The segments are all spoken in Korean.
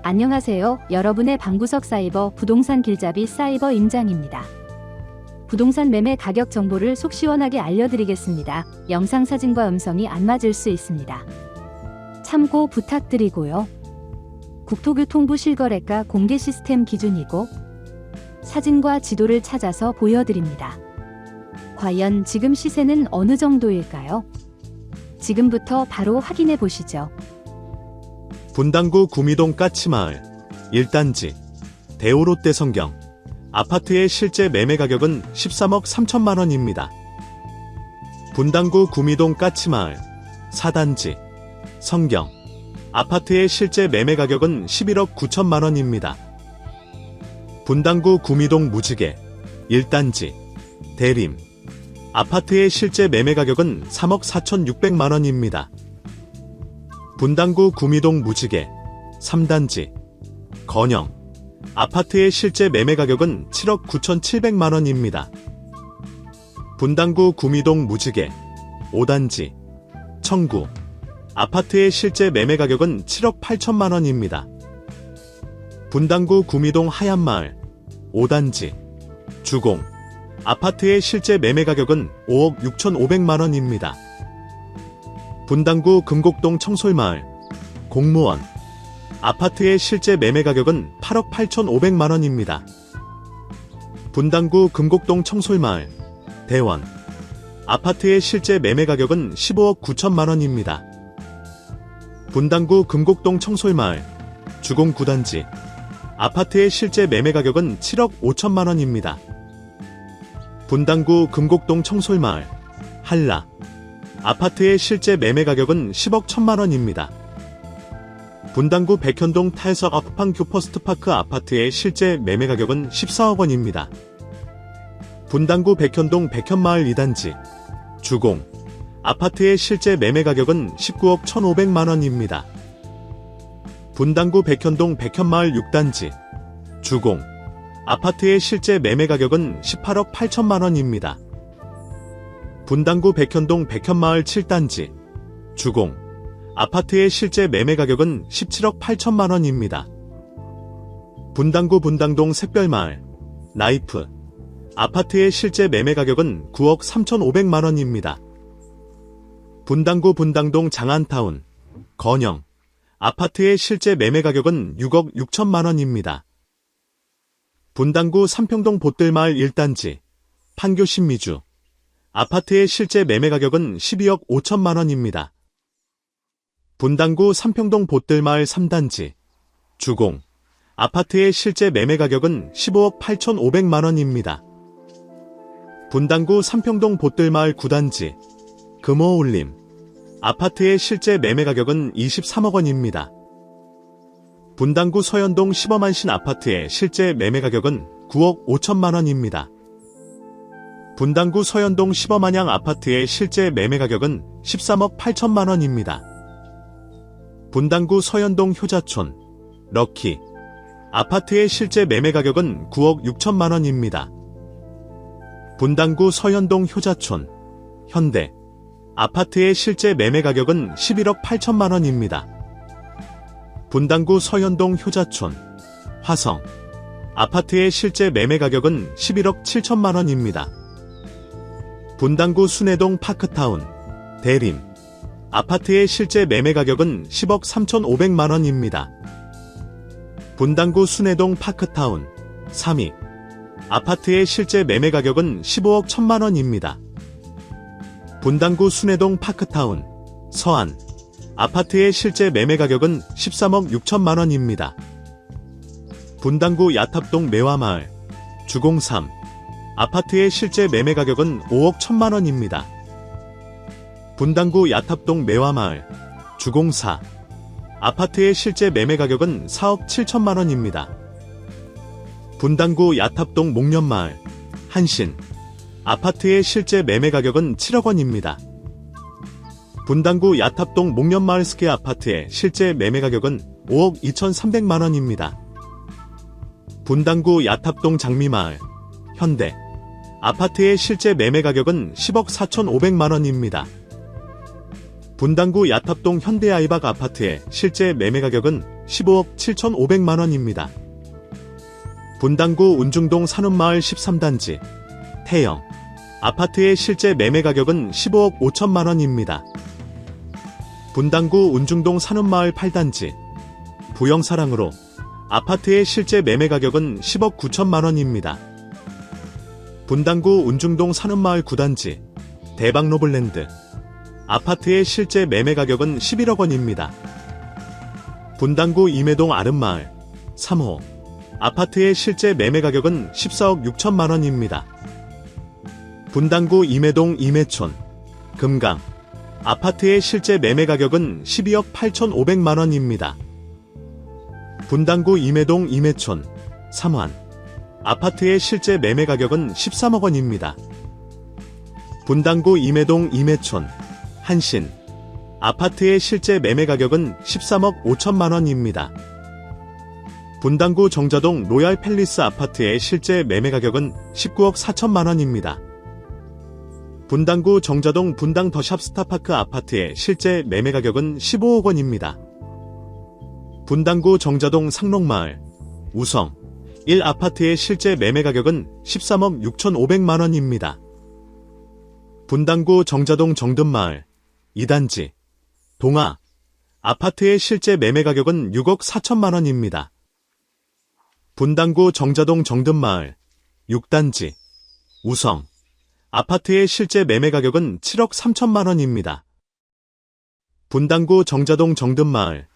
안녕하세요. 여러분의 방구석 사이버 부동산 길잡이 사이버 임장입니다. 부동산 매매 가격 정보를 속 시원하게 알려드리겠습니다. 영상 사진과 음성이 안 맞을 수 있습니다. 참고 부탁드리고요. 국토교통부 실거래가 공개 시스템 기준이고 사진과 지도를 찾아서 보여드립니다. 과연 지금 시세는 어느 정도일까요? 지금부터 바로 확인해 보시죠. 분당구 구미동 까치마을 1단지 대우롯데 성경 아파트의 실제 매매 가격은 13억 3천만 원입니다. 분당구 구미동 까치마을 4단지 성경 아파트의 실제 매매 가격은 11억 9천만 원입니다. 분당구 구미동 무지개 1단지 대림 아파트의 실제 매매 가격은 3억 4,600만 원입니다. 분당구 구미동 무지개 3단지 건영 아파트의 실제 매매 가격은 7억 9,700만 원입니다. 분당구 구미동 무지개 5단지 청구 아파트의 실제 매매 가격은 7억 8천만 원입니다. 분당구 구미동 하얀마을 5단지 주공 아파트의 실제 매매 가격은 5억 6,500만 원입니다. 분당구 금곡동 청솔마을 공무원 아파트의 실제 매매 가격은 8억 8,500만 원입니다. 분당구 금곡동 청솔마을 대원 아파트의 실제 매매 가격은 15억 9천만 원입니다. 분당구 금곡동 청솔마을 주공 9단지 아파트의 실제 매매 가격은 7억 5천만 원입니다. 분당구 금곡동 청솔마을 한라 아파트의 실제 매매 가격은 10억 1천만 원입니다. 분당구 백현동 탈석 아프판 교퍼스트파크 아파트의 실제 매매 가격은 14억 원입니다. 분당구 백현동 백현마을 2단지 주공 아파트의 실제 매매 가격은 19억 1,500만 원입니다. 분당구 백현동 백현마을 6단지 주공 아파트의 실제 매매 가격은 18억 8천만 원입니다. 분당구 백현동 백현마을 7단지 주공 아파트의 실제 매매 가격은 17억 8천만 원입니다. 분당구 분당동 샛별마을 나이프 아파트의 실제 매매 가격은 9억 3,500만 원입니다. 분당구 분당동 장안타운 건영 아파트의 실제 매매 가격은 6억 6천만 원입니다. 분당구 삼평동 보뜰마을 1단지 판교 신미주 아파트의 실제 매매 가격은 12억 5천만 원입니다. 분당구 삼평동 보뜰마을 3단지 주공 아파트의 실제 매매 가격은 15억 8,500만 원입니다. 분당구 삼평동 보뜰마을 9단지 금호울림 아파트의 실제 매매 가격은 23억 원입니다. 분당구 서현동 시범한신 아파트의 실제 매매 가격은 9억 5천만 원입니다. 분당구 서현동 시범한양 아파트의 실제 매매 가격은 13억 8천만 원입니다. 분당구 서현동 효자촌 럭키 아파트의 실제 매매 가격은 9억 6천만 원입니다. 분당구 서현동 효자촌 현대 아파트의 실제 매매 가격은 11억 8천만 원입니다. 분당구 서현동 효자촌 화성 아파트의 실제 매매 가격은 11억 7천만 원입니다. 분당구 순회동 파크타운 대림 아파트의 실제 매매 가격은 10억 3,500만 원입니다. 분당구 순회동 파크타운 삼익 아파트의 실제 매매 가격은 15억 1천만 원입니다. 분당구 순회동 파크타운 서안 아파트의 실제 매매 가격은 13억 6천만 원입니다. 분당구 야탑동 매화마을 주공 3 아파트의 실제 매매 가격은 5억 1천만 원입니다. 분당구 야탑동 매화마을 주공 4 아파트의 실제 매매 가격은 4억 7천만 원입니다. 분당구 야탑동 목련마을 한신 아파트의 실제 매매 가격은 7억 원입니다. 분당구 야탑동 목련마을 스케 아파트의 실제 매매 가격은 5억 2,300만 원입니다. 분당구 야탑동 장미마을 현대 아파트의 실제 매매 가격은 10억 4,500만 원입니다. 분당구 야탑동 현대아이박 아파트의 실제 매매 가격은 15억 7,500만원입니다. 분당구 운중동 산운마을 13단지 태영 아파트의 실제 매매 가격은 15억 5천만원입니다. 분당구 운중동 산운마을 8단지 부영사랑으로 아파트의 실제 매매 가격은 10억 9천만원입니다. 분당구 운중동 산운마을 9단지 대박노블랜드 아파트의 실제 매매 가격은 11억 원입니다. 분당구 임해동 아름마을 3호 아파트의 실제 매매 가격은 14억 6천만원입니다. 분당구 임해동 임해촌 금강 아파트의 실제 매매 가격은 12억 8,500만원입니다. 분당구 임해동 임해촌 삼환 아파트의 실제 매매 가격은 13억 원입니다. 분당구 임해동 임해촌 한신 아파트의 실제 매매 가격은 13억 5천만원입니다. 분당구 정자동 로얄 팰리스 아파트의 실제 매매 가격은 19억 4천만원입니다. 분당구 정자동 분당 더샵 스타파크 아파트의 실제 매매 가격은 15억 원입니다. 분당구 정자동 상록마을 우성 1 아파트의 실제 매매 가격은 13억 6,500만원입니다. 분당구 정자동 정든마을 2단지 동아 아파트의 실제 매매 가격은 6억 4천만원입니다. 분당구 정자동 정든마을 6단지 우성 아파트의 실제 매매 가격은 7억 3천만원입니다. 분당구 정자동 정든마을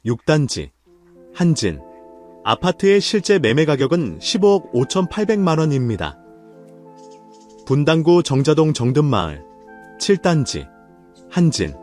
6단지 한진 아파트의 실제 매매 가격은 15억 5,800만원입니다. 분당구 정자동 정든마을 7단지 한진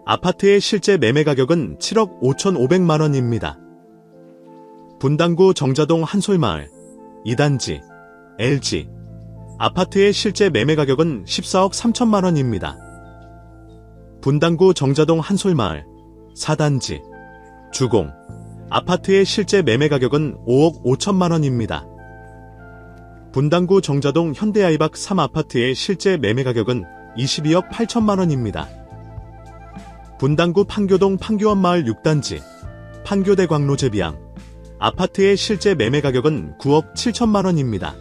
아파트의 실제 매매 가격은 7억 5,500만원입니다. 분당구 정자동 한솔마을 2단지 LG 아파트의 실제 매매 가격은 14억 3천만원입니다. 분당구 정자동 한솔마을 4단지 주공 아파트의 실제 매매 가격은 5억 5천만원입니다. 분당구 정자동 현대아이박 3 아파트의 실제 매매 가격은 22억 8천만원입니다. 분당구 판교동 판교원마을 6단지 판교대광로 제비양 아파트의 실제 매매 가격은 9억 7천만원입니다.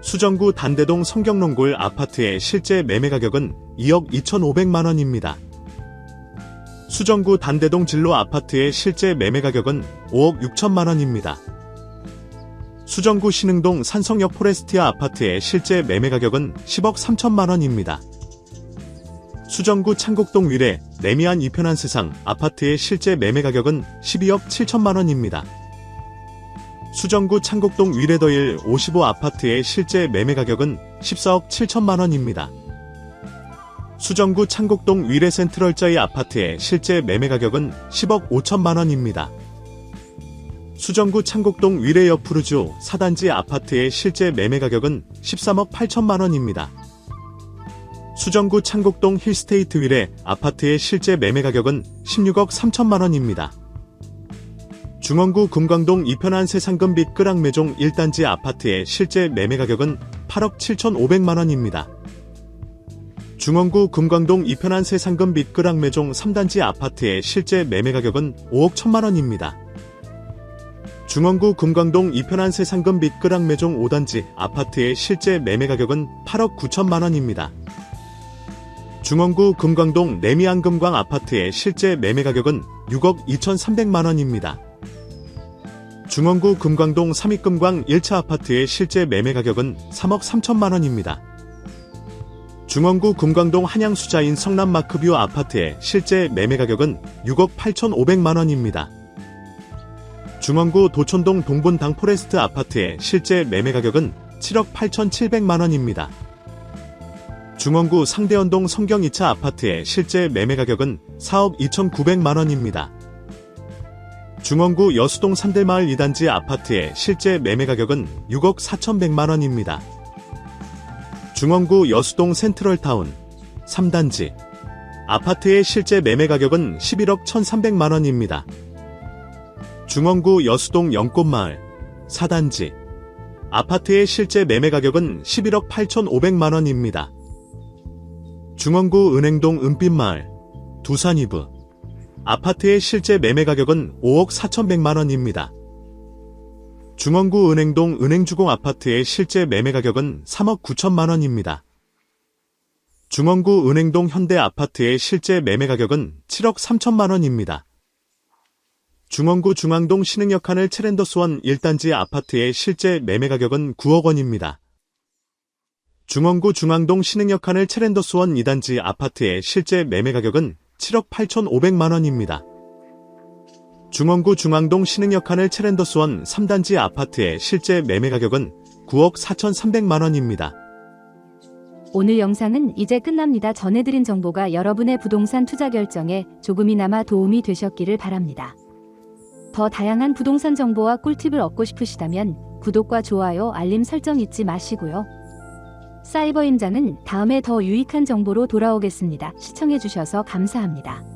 수정구 단대동 성경농골 아파트의 실제 매매 가격은 2억 2,500만원입니다. 수정구 단대동 진로 아파트의 실제 매매 가격은 5억 6천만원입니다. 수정구 신흥동 산성역 포레스티아 아파트의 실제 매매 가격은 10억 3천만원입니다. 수정구 창곡동 위례 레미안 이편한 세상 아파트의 실제 매매 가격은 12억 7천만원입니다. 수정구 창곡동 위례더일 55 아파트의 실제 매매 가격은 14억 7천만원입니다. 수정구 창곡동 위례 센트럴자이 아파트의 실제 매매 가격은 10억 5천만원입니다. 수정구 창곡동 위례 여푸르주 4단지 아파트의 실제 매매 가격은 13억 8천만원입니다. 수정구 창곡동 힐스테이트 위례 아파트의 실제 매매 가격은 16억 3천만원입니다. 중원구 금광동 이편한 세상금빛 끄랑매종 1단지 아파트의 실제 매매 가격은 8억 7,500만원입니다. 중원구 금광동 이편한 세상금빛 끄랑매종 3단지 아파트의 실제 매매 가격은 5억 1천만원입니다. 중원구 금광동 이편한 세상금빛 끄랑매종 5단지 아파트의 실제 매매 가격은 8억 9천만원입니다. 중원구 금광동 레미안금광 아파트의 실제 매매 가격은 6억 2,300만원입니다. 중원구 금광동 삼익금광 1차 아파트의 실제 매매 가격은 3억 3천만원입니다. 중원구 금광동 한양수자인 성남마크뷰 아파트의 실제 매매 가격은 6억 8,500만원입니다. 중원구 도촌동 동분당 포레스트 아파트의 실제 매매 가격은 7억 8,700만원입니다. 중원구 상대원동 성경 2차 아파트의 실제 매매 가격은 4억 2,900만원입니다. 중원구 여수동 산들마을 2단지 아파트의 실제 매매 가격은 6억 4,100만원입니다. 중원구 여수동 센트럴타운 3단지 아파트의 실제 매매 가격은 11억 1,300만원입니다. 중원구 여수동 연꽃마을 4단지 아파트의 실제 매매 가격은 11억 8,500만원입니다. 중원구 은행동 은빛마을 두산이브 아파트의 실제 매매 가격은 5억 4,100만 원입니다. 중원구 은행동 은행주공 아파트의 실제 매매 가격은 3억 9천만 원입니다. 중원구 은행동 현대 아파트의 실제 매매 가격은 7억 3천만 원입니다. 중원구 중앙동 신흥역 하늘 체렌더스원 1단지 아파트의 실제 매매 가격은 9억 원입니다. 중원구 중앙동 신흥역 하늘 체렌더스원 2단지 아파트의 실제 매매 가격은 7억 8,500만 원입니다. 중원구 중앙동 신흥역 하늘 체렌더스원 3단지 아파트의 실제 매매 가격은 9억 4,300만 원입니다. 오늘 영상은 이제 끝납니다. 전해드린 정보가 여러분의 부동산 투자 결정에 조금이나마 도움이 되셨기를 바랍니다. 더 다양한 부동산 정보와 꿀팁을 얻고 싶으시다면 구독과 좋아요, 알림 설정 잊지 마시고요. 사이버 임장은 다음에 더 유익한 정보로 돌아오겠습니다. 시청해주셔서 감사합니다.